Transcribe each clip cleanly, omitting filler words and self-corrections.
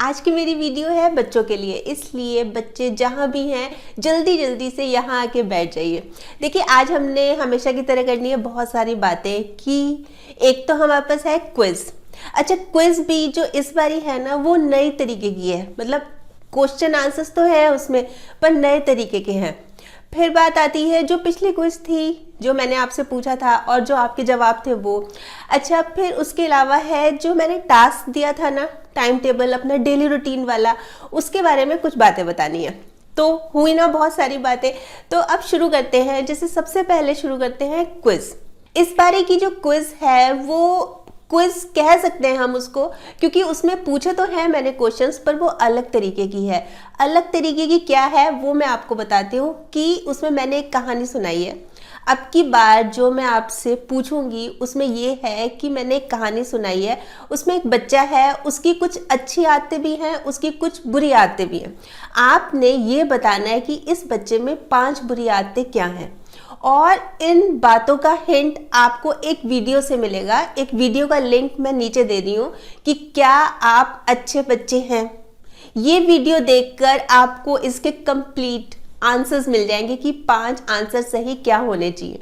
आज की मेरी वीडियो है बच्चों के लिए, इसलिए बच्चे जहाँ भी हैं जल्दी जल्दी से यहाँ आके बैठ जाइए। देखिए, आज हमने हमेशा की तरह करनी है बहुत सारी बातें कि एक तो हमारे पास है क्विज। अच्छा, क्विज भी जो इस बारी है ना वो नई तरीके की है, मतलब क्वेश्चन आंसर्स तो है उसमें पर नए तरीके के हैं। फिर बात आती है जो पिछली क्विज थी जो मैंने आपसे पूछा था और जो आपके जवाब थे वो। अच्छा, फिर उसके अलावा है जो मैंने टास्क दिया था ना, टाइम टेबल अपना डेली रूटीन वाला, उसके बारे में कुछ बातें बतानी है। तो हुई ना बहुत सारी बातें। तो अब शुरू करते हैं। जैसे सबसे पहले शुरू करते हैं क्विज। इस बारे की जो क्विज है वो क्विज कह सकते हैं हम उसको, क्योंकि उसमें पूछे तो है मैंने क्वेश्चंस पर वो अलग तरीके की है। अलग तरीके की क्या है वो मैं आपको बताती हूँ कि उसमें मैंने एक कहानी सुनाई है। अब की बार जो मैं आपसे पूछूंगी उसमें ये है कि मैंने एक कहानी सुनाई है। उसमें एक बच्चा है, उसकी कुछ अच्छी आदतें भी हैं, उसकी कुछ बुरी आदतें भी हैं। आपने ये बताना है कि इस बच्चे में 5 बुरी आदतें क्या हैं, और इन बातों का हिंट आपको एक वीडियो से मिलेगा। एक वीडियो का लिंक मैं नीचे दे रही हूँ कि क्या आप अच्छे बच्चे हैं। ये वीडियो देखकर आपको इसके कंप्लीट आंसर्स मिल जाएंगे कि 5 आंसर सही क्या होने चाहिए।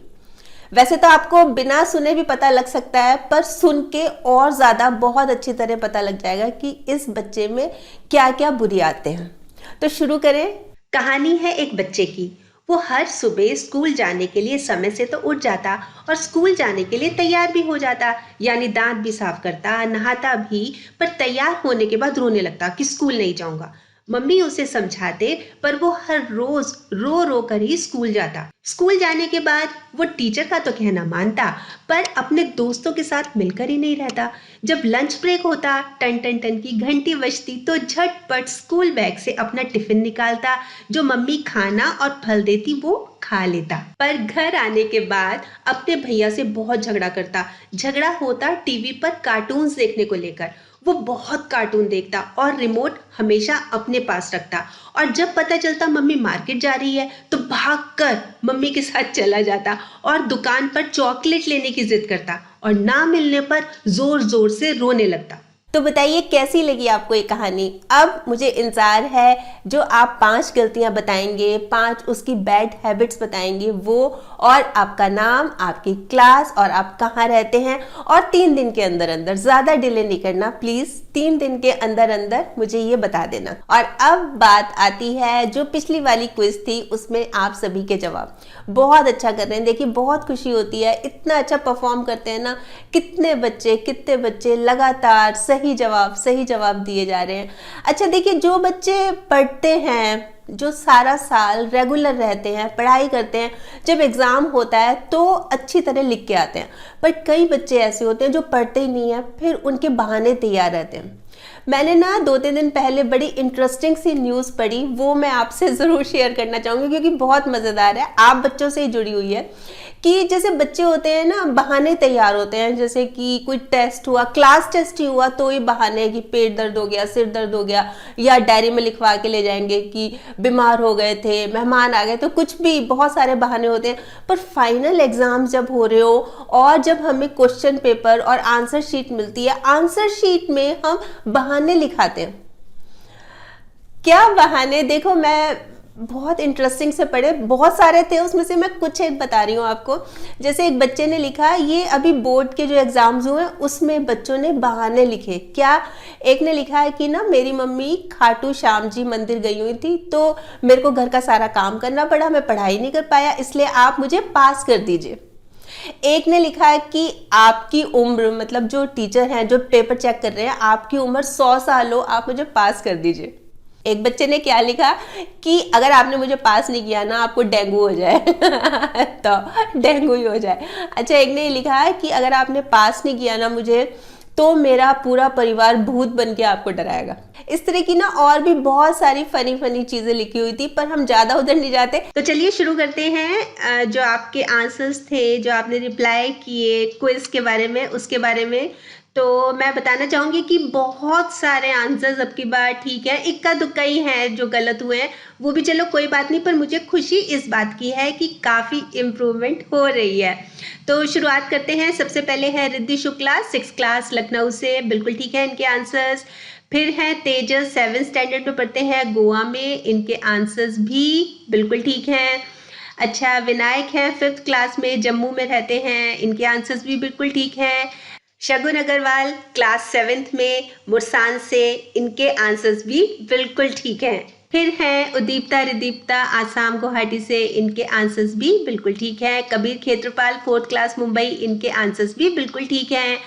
वैसे तो आपको बिना सुने भी पता लग सकता है, पर सुन के और ज़्यादा बहुत अच्छी तरह पता लग जाएगा कि इस बच्चे में क्या क्या बुरी आदतें हैं। तो शुरू करें। कहानी है एक बच्चे की। वो हर सुबह स्कूल जाने के लिए समय से तो उठ जाता और स्कूल जाने के लिए तैयार भी हो जाता, यानी दांत भी साफ करता, नहाता भी, पर तैयार होने के बाद रोने लगता कि स्कूल नहीं जाऊंगा। मम्मी उसे समझाते पर वो हर रोज रो रो कर ही स्कूल जाता। स्कूल जाने के बाद वो टीचर का तो कहना मानता, पर अपने दोस्तों के साथ मिलकर ही नहीं रहता। जब लंच ब्रेक होता, टन टन टन की घंटी बजती तो झटपट स्कूल बैग से अपना टिफिन निकालता। जो मम्मी खाना और फल देती वो खा लेता, पर घर आने के बाद अपने भैया से बहुत झगड़ा करता। झगड़ा होता टीवी पर कार्टून्स देखने को लेकर। वो बहुत कार्टून देखता और रिमोट हमेशा अपने पास रखता, और जब पता चलता मम्मी मार्केट जा रही है तो भागकर मम्मी के साथ चला जाता और दुकान पर चॉकलेट लेने की जिद करता, और ना मिलने पर जोर जोर से रोने लगता। तो बताइए कैसी लगी आपको ये कहानी। अब मुझे इंतजार है जो आप 5 गलतियां बताएंगे, 5 उसकी बैड हैबिट्स बताएंगे वो, और आपका नाम, आपकी क्लास और आप कहाँ रहते हैं, और 3 दिन के अंदर अंदर, ज्यादा डिले नहीं करना प्लीज, 3 दिन के अंदर अंदर मुझे ये बता देना। और अब बात आती है जो पिछली वाली क्विज थी, उसमें आप सभी के जवाब बहुत अच्छा कर रहे हैं। देखिए बहुत खुशी होती है, इतना अच्छा परफॉर्म करते हैं ना, कितने बच्चे लगातार सही जवाब दिए जा रहे हैं। अच्छा देखिए, जो बच्चे पढ़ते हैं, जो सारा साल रेगुलर रहते हैं, पढ़ाई करते हैं, जब एग्जाम होता है तो अच्छी तरह लिख के आते हैं, पर कई बच्चे ऐसे होते हैं जो पढ़ते ही नहीं है, फिर उनके बहाने तैयार रहते हैं। मैंने ना 2-3 दिन पहले बड़ी इंटरेस्टिंग सी न्यूज़ पढ़ी, वो मैं आपसे ज़रूर शेयर करना चाहूँगी क्योंकि बहुत मज़ेदार है, आप बच्चों से ही जुड़ी हुई है। कि जैसे बच्चे होते हैं ना, बहाने तैयार होते हैं, जैसे कि कोई टेस्ट हुआ, क्लास टेस्ट ही हुआ तो ही बहाने कि पेट दर्द हो गया, सिर दर्द हो गया, या डायरी में लिखवा के ले जाएंगे कि बीमार हो गए थे, मेहमान आ गए, तो कुछ भी बहुत सारे बहाने होते हैं। पर फाइनल एग्जाम जब हो रहे हो और जब हमें क्वेश्चन पेपर और आंसर शीट मिलती है, आंसर शीट में हम बहाने लिखाते हैं। क्या बहाने, देखो मैं बहुत इंटरेस्टिंग से पढ़े, बहुत सारे थे, उसमें से मैं कुछ एक बता रही हूँ आपको। जैसे एक बच्चे ने लिखा, ये अभी बोर्ड के जो एग्जाम्स हुए उसमें बच्चों ने बहाने लिखे। क्या, एक ने लिखा है कि ना मेरी मम्मी खाटू श्याम जी मंदिर गई हुई थी तो मेरे को घर का सारा काम करना पड़ा, मैं पढ़ाई नहीं कर पाया, इसलिए आप मुझे पास कर दीजिए। एक ने लिखा है कि आपकी उम्र, मतलब जो टीचर हैं जो पेपर चेक कर रहे हैं, आपकी उम्र 100 साल हो, आप मुझे पास कर दीजिए। एक बच्चे ने क्या लिखा कि अगर आपने मुझे पास नहीं किया ना आपको डेंगू हो जाए तो डेंगू ही हो जाए। अच्छा, एक ने लिखा है कि अगर आपने पास नहीं किया ना मुझे तो मेरा पूरा परिवार भूत बन के आपको डराएगा। इस तरह की ना और भी बहुत सारी फनी चीजें लिखी हुई थी, पर हम ज्यादा उधर नहीं जाते। तो चलिए शुरू करते हैं। जो आपके आंसर्स थे, जो आपने रिप्लाई किए क्विज के बारे में, उसके बारे में तो मैं बताना चाहूंगी कि बहुत सारे आंसर्स अब की बार ठीक है, इक्का दुक्का ही है जो गलत हुए हैं, वो भी चलो कोई बात नहीं, पर मुझे खुशी इस बात की है कि काफ़ी इम्प्रूवमेंट हो रही है। तो शुरुआत करते हैं। सबसे पहले है रिद्धि शुक्ला, 6th क्लास लखनऊ से, बिल्कुल ठीक है इनके आंसर्स। फिर हैं तेजस 7th स्टैंडर्ड में पढ़ते हैं गोवा में, इनके आंसर्स भी बिल्कुल ठीक हैं। अच्छा, विनायक है 5th क्लास में, जम्मू में रहते हैं, इनके आंसर्स भी बिल्कुल ठीक हैं। शगुन अग्रवाल क्लास 7th में, मुरसान से, इनके आंसर्स भी बिल्कुल ठीक हैं। फिर हैं उदीप्ता रिदीप्ता आसाम गुवाहाटी से, इनके आंसर्स भी बिल्कुल ठीक हैं। कबीर खेत्रपाल 4th क्लास मुंबई, इनके आंसर्स भी बिल्कुल ठीक हैं।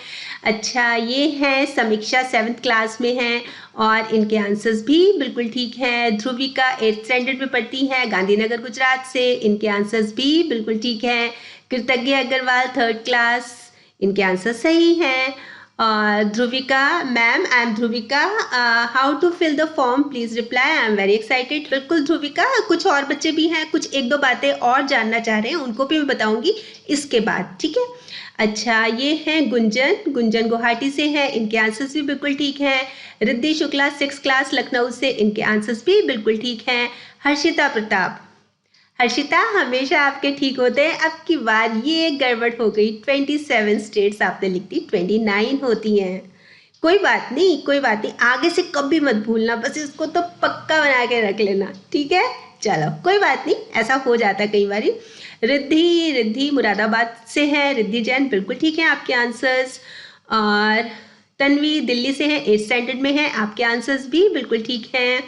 अच्छा, ये हैं समीक्षा 7th क्लास में हैं और इनके आंसर्स भी बिल्कुल ठीक हैं। ध्रुविका 8th स्टैंडर्ड में पढ़ती हैं, गांधीनगर गुजरात से, इनके आंसर्स भी बिल्कुल ठीक हैं। कृतज्ञ अग्रवाल 3rd क्लास, इनके आंसर सही हैं। Dhruvika ma'am, I am Dhruvika, how to fill the form please reply, I am very excited. बिल्कुल ध्रुविका, कुछ और बच्चे भी हैं, कुछ एक दो बातें और जानना चाह रहे हैं, उनको भी मैं बताऊंगी इसके बाद, ठीक है। अच्छा, ये हैं गुंजन, गुंजन गुवाहाटी से हैं, इनके आंसर्स भी बिल्कुल ठीक हैं। रिद्धि शुक्ला 6th क्लास लखनऊ से, इनके आंसर्स भी बिल्कुल ठीक हैं। हर्षिता प्रताप, हर्षिता हमेशा आपके ठीक होते हैं, अब की बार ये गड़बड़ हो गई, 27 स्टेट्स आपने लिख दी, 29 होती हैं। कोई बात नहीं, कोई बात नहीं, आगे से कभी मत भूलना, बस इसको तो पक्का बना के रख लेना, ठीक है। चलो कोई बात नहीं, ऐसा हो जाता है कई बारी। रिद्धि, रिद्धि मुरादाबाद से है, रिद्धि जैन, बिल्कुल ठीक है आपके आंसर्स। और तन्वी दिल्ली से है, 8th स्टैंडर्ड में है, आपके आंसर्स भी बिल्कुल ठीक हैं।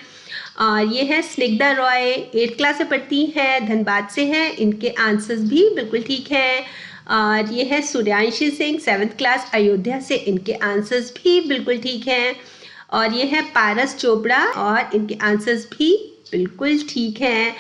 और ये है स्निग्धा रॉय, 8th क्लास में पढ़ती हैं, धनबाद से हैं, इनके आंसर्स भी बिल्कुल ठीक हैं। और ये है सूर्यांशी सिंह 7th क्लास अयोध्या से, इनके आंसर्स भी बिल्कुल ठीक हैं। और ये है पारस चोपड़ा और इनके आंसर्स भी बिल्कुल ठीक हैं।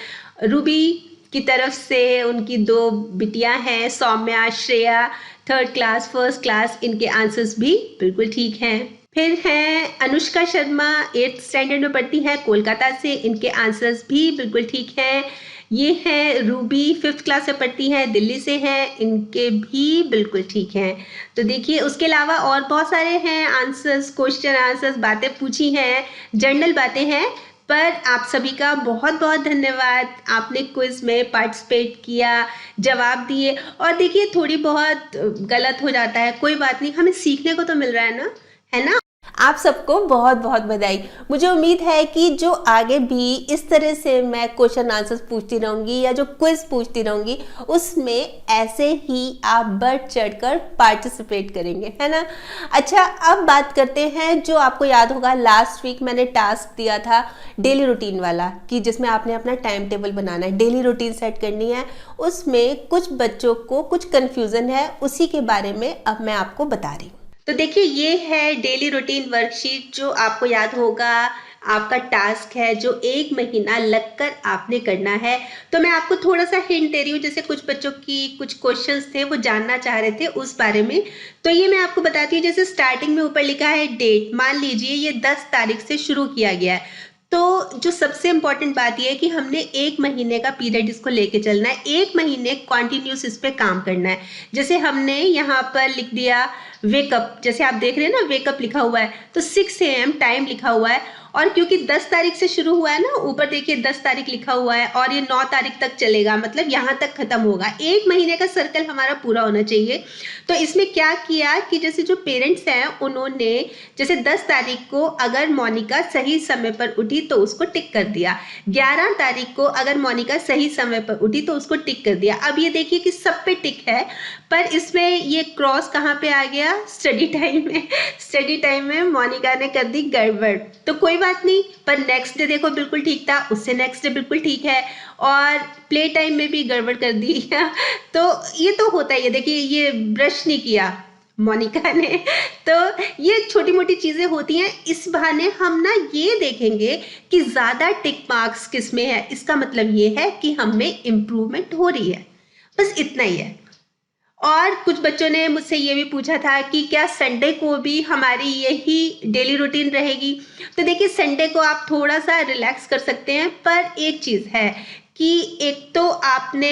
रूबी की तरफ से उनकी 2 बिटियां हैं, Saumya Shreya 3rd class 1st class, इनके आंसर्स भी बिल्कुल ठीक हैं। फिर हैं अनुष्का शर्मा 8th स्टैंडर्ड में पढ़ती हैं, कोलकाता से, इनके आंसर्स भी बिल्कुल ठीक हैं। ये हैं रूबी 5th क्लास में पढ़ती हैं, दिल्ली से हैं, इनके भी बिल्कुल ठीक हैं। तो देखिए, उसके अलावा और बहुत सारे हैं आंसर्स, क्वेश्चन आंसर्स, बातें पूछी हैं, जनरल बातें हैं, पर आप सभी का बहुत बहुत धन्यवाद, आपने क्विज में पार्टिसिपेट किया, जवाब दिए। और देखिए, थोड़ी बहुत गलत हो जाता है, कोई बात नहीं, हमें सीखने को तो मिल रहा है ना, है ना। आप सबको बहुत बहुत बधाई। मुझे उम्मीद है कि जो आगे भी इस तरह से मैं क्वेश्चन आंसर्स पूछती रहूँगी या जो क्विज पूछती रहूँगी, उसमें ऐसे ही आप बढ़ चढ़कर पार्टिसिपेट करेंगे, है ना। अच्छा, अब बात करते हैं, जो आपको याद होगा लास्ट वीक मैंने टास्क दिया था डेली रूटीन वाला, कि जिसमें आपने अपना टाइम टेबल बनाना है, डेली रूटीन सेट करनी है। उसमें कुछ बच्चों को कुछ कन्फ्यूज़न है, उसी के बारे में अब मैं आपको बता रही हूँ। तो देखिए, ये है डेली रूटीन वर्कशीट, जो आपको याद होगा आपका टास्क है, जो 1 महीना लगकर आपने करना है। तो मैं आपको थोड़ा सा हिंट दे रही हूँ, जैसे कुछ बच्चों की कुछ क्वेश्चंस थे वो जानना चाह रहे थे उस बारे में, तो ये मैं आपको बताती हूँ। जैसे स्टार्टिंग में ऊपर लिखा है डेट, मान लीजिए ये 10 तारीख से शुरू किया गया है, तो जो सबसे इंपॉर्टेंट बात यह है कि हमने 1 महीने का पीरियड इसको लेके चलना है, 1 महीने कॉन्टिन्यूस इस पे काम करना है। जैसे हमने यहाँ पर लिख दिया वेकअप, जैसे आप देख रहे हैं ना, वेकअप लिखा हुआ है, तो 6 AM टाइम लिखा हुआ है, और क्योंकि 10 तारीख से शुरू हुआ है ना, ऊपर देखिए 10 तारीख लिखा हुआ है, और ये 9 तारीख तक चलेगा, मतलब यहाँ तक खत्म होगा। 1 महीने का सर्कल हमारा पूरा होना चाहिए। तो इसमें क्या किया कि जैसे जो पेरेंट्स हैं, उन्होंने जैसे 10 तारीख को अगर मोनिका सही समय पर उठी तो उसको टिक कर दिया, 11 तारीख को अगर मोनिका सही समय पर उठी तो उसको टिक कर दिया। अब ये देखिए कि सब पे टिक है, पर इसमें ये क्रॉस कहाँ पे आ गया, स्टडी टाइम में। स्टडी टाइम में मोनिका ने कर दी गड़बड़, तो कोई बात नहीं, पर नेक्स्ट डे देखो बिल्कुल ठीक था, उससे नेक्स्ट डे बिल्कुल ठीक है, और प्ले टाइम में भी गड़बड़ कर दी। तो ये तो होता ही है। देखिए, ये ब्रश नहीं किया मोनिका ने, तो ये छोटी मोटी चीजें होती हैं। इस बहाने हम ना ये देखेंगे कि ज्यादा टिक मार्क्स किस में है, इसका मतलब ये है कि हम में इम्प्रूवमेंट हो रही है, बस इतना ही है। और कुछ बच्चों ने मुझसे ये भी पूछा था कि क्या संडे को भी हमारी यही डेली रूटीन रहेगी। तो देखिए, संडे को आप थोड़ा सा रिलैक्स कर सकते हैं, पर एक चीज़ है कि एक तो आपने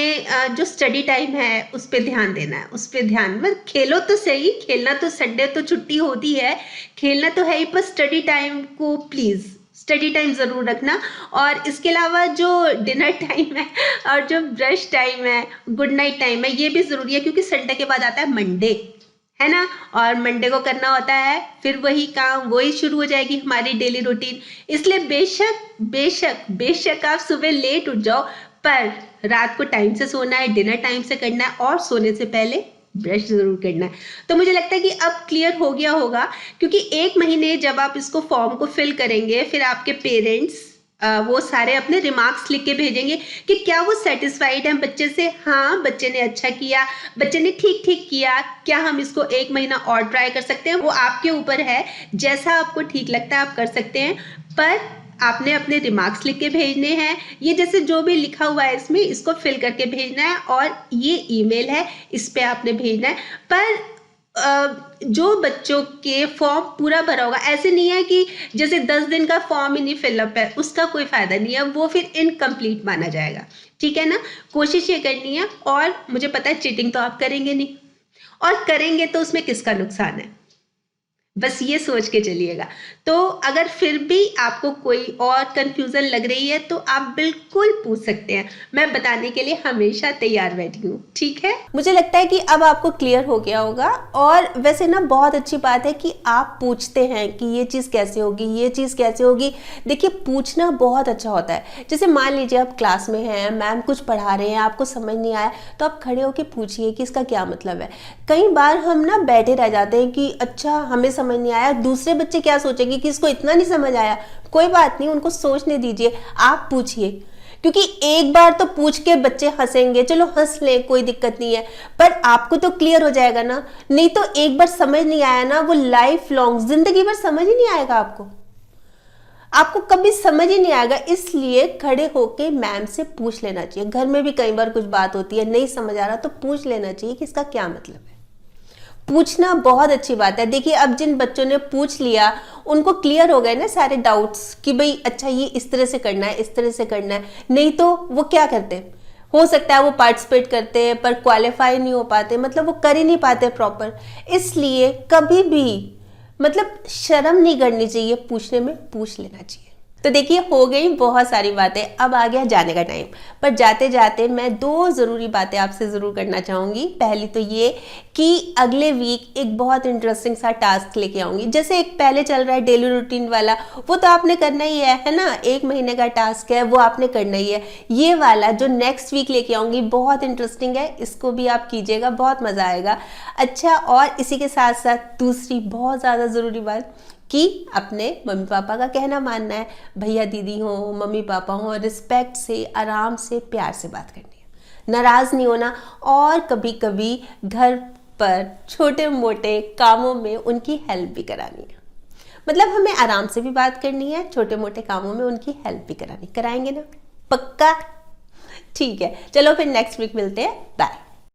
जो स्टडी टाइम है उस पर ध्यान देना है, उस पर ध्यान, मतलब खेलो तो सही, खेलना तो संडे तो छुट्टी होती है, खेलना तो है ही, पर स्टडी टाइम को प्लीज़ स्टडी टाइम ज़रूर रखना। और इसके अलावा जो डिनर टाइम है और जो ब्रश टाइम है, गुड नाइट टाइम है, ये भी ज़रूरी है, क्योंकि संडे के बाद आता है मंडे, है ना। और मंडे को करना होता है फिर वही काम, वही शुरू हो जाएगी हमारी डेली रूटीन। इसलिए बेशक बेशक बेशक आप सुबह लेट उठ जाओ, पर रात को टाइम से सोना है, डिनर टाइम से करना है और सोने से पहले ब्रश जरूर करना है। तो मुझे लगता है कि अब क्लियर हो गया होगा, क्योंकि 1 महीने जब आप इसको फॉर्म को फिल करेंगे, फिर आपके पेरेंट्स वो सारे अपने रिमार्क्स लिख के भेजेंगे कि क्या वो सेटिस्फाइड हैं बच्चे से। हाँ, बच्चे ने अच्छा किया, बच्चे ने ठीक ठीक किया, क्या हम इसको 1 महीना और ट्राई कर सकते हैं। वो आपके ऊपर है, जैसा आपको ठीक लगता है आप कर सकते हैं, पर आपने अपने रिमार्क्स लिख के भेजने हैं। ये जैसे जो भी लिखा हुआ है इसमें, इसको फिल करके भेजना है और ये ईमेल है, इस पे आपने भेजना है। पर जो बच्चों के फॉर्म पूरा भरा होगा, ऐसे नहीं है कि जैसे 10 दिन का फॉर्म ही नहीं फिलअप है, उसका कोई फायदा नहीं है, वो फिर इनकम्प्लीट माना जाएगा। ठीक है ना। कोशिश ये करनी है, और मुझे पता है चीटिंग तो आप करेंगे नहीं, और करेंगे तो उसमें किसका नुकसान है, बस ये सोच के चलिएगा। तो अगर फिर भी आपको कोई और कंफ्यूजन लग रही है तो आप बिल्कुल पूछ सकते हैं, मैं बताने के लिए हमेशा तैयार बैठी हूँ। ठीक है, मुझे लगता है कि अब आपको क्लियर हो गया होगा। और वैसे ना बहुत अच्छी बात है कि आप पूछते हैं कि ये चीज़ कैसे होगी, ये चीज़ कैसे होगी। देखिए, पूछना बहुत अच्छा होता है। जैसे मान लीजिए आप क्लास में हैं, मैम कुछ पढ़ा रहे हैं, आपको समझ नहीं आया, तो आप खड़े होकर पूछिए कि इसका क्या मतलब है। कई बार हम ना बैठे रह जाते हैं कि अच्छा हमें समझ नहीं आया, दूसरे बच्चे क्या सोचेंगे कि इसको इतना नहीं समझ आया। कोई बात नहीं, उनको सोचने दीजिए, आप पूछिए। क्योंकि एक बार तो पूछ के बच्चे हंसेंगे, चलो हंस ले, कोई दिक्कत नहीं है, पर आपको तो क्लियर हो जाएगा ना। नहीं तो एक बार समझ नहीं आया ना, वो लाइफ लॉन्ग, जिंदगी भर समझ ही नहीं आएगा आपको कभी समझ ही नहीं आएगा। इसलिए खड़े होके मैम से पूछ लेना चाहिए। घर में भी कई बार कुछ बात होती है, नहीं समझ आ रहा, तो पूछ लेना चाहिए कि इसका क्या मतलब है। पूछना बहुत अच्छी बात है। देखिए, अब जिन बच्चों ने पूछ लिया उनको क्लियर हो गए ना सारे डाउट्स कि भाई अच्छा ये इस तरह से करना है, इस तरह से करना है। नहीं तो वो क्या करते, हो सकता है वो पार्टिसिपेट करते हैं पर क्वालिफाई नहीं हो पाते, मतलब वो कर ही नहीं पाते प्रॉपर। इसलिए कभी भी मतलब शर्म नहीं करनी चाहिए, पूछने में पूछ लेना चाहिए। तो देखिए, हो गई बहुत सारी बातें, अब आ गया जाने का टाइम। पर जाते जाते मैं 2 ज़रूरी बातें आपसे ज़रूर करना चाहूँगी। पहली तो ये कि अगले वीक एक बहुत इंटरेस्टिंग सा टास्क लेके आऊँगी। जैसे एक पहले चल रहा है डेली रूटीन वाला, वो तो आपने करना ही है ना। 1 महीने का टास्क है, वो आपने करना ही है। ये वाला जो नेक्स्ट वीक लेके आऊँगी बहुत इंटरेस्टिंग है, इसको भी आप कीजिएगा, बहुत मज़ा आएगा। अच्छा, और इसी के साथ साथ दूसरी बहुत ज़्यादा ज़रूरी बात कि अपने मम्मी पापा का कहना मानना है। भैया दीदी हो, मम्मी पापा हो, रिस्पेक्ट से, आराम से, प्यार से बात करनी है, नाराज़ नहीं होना। और कभी कभी घर पर छोटे मोटे कामों में उनकी हेल्प भी करानी है। मतलब हमें आराम से भी बात करनी है, छोटे मोटे कामों में उनकी हेल्प भी कराएंगे ना, पक्का। ठीक है, चलो फिर नेक्स्ट वीक मिलते हैं, बाय।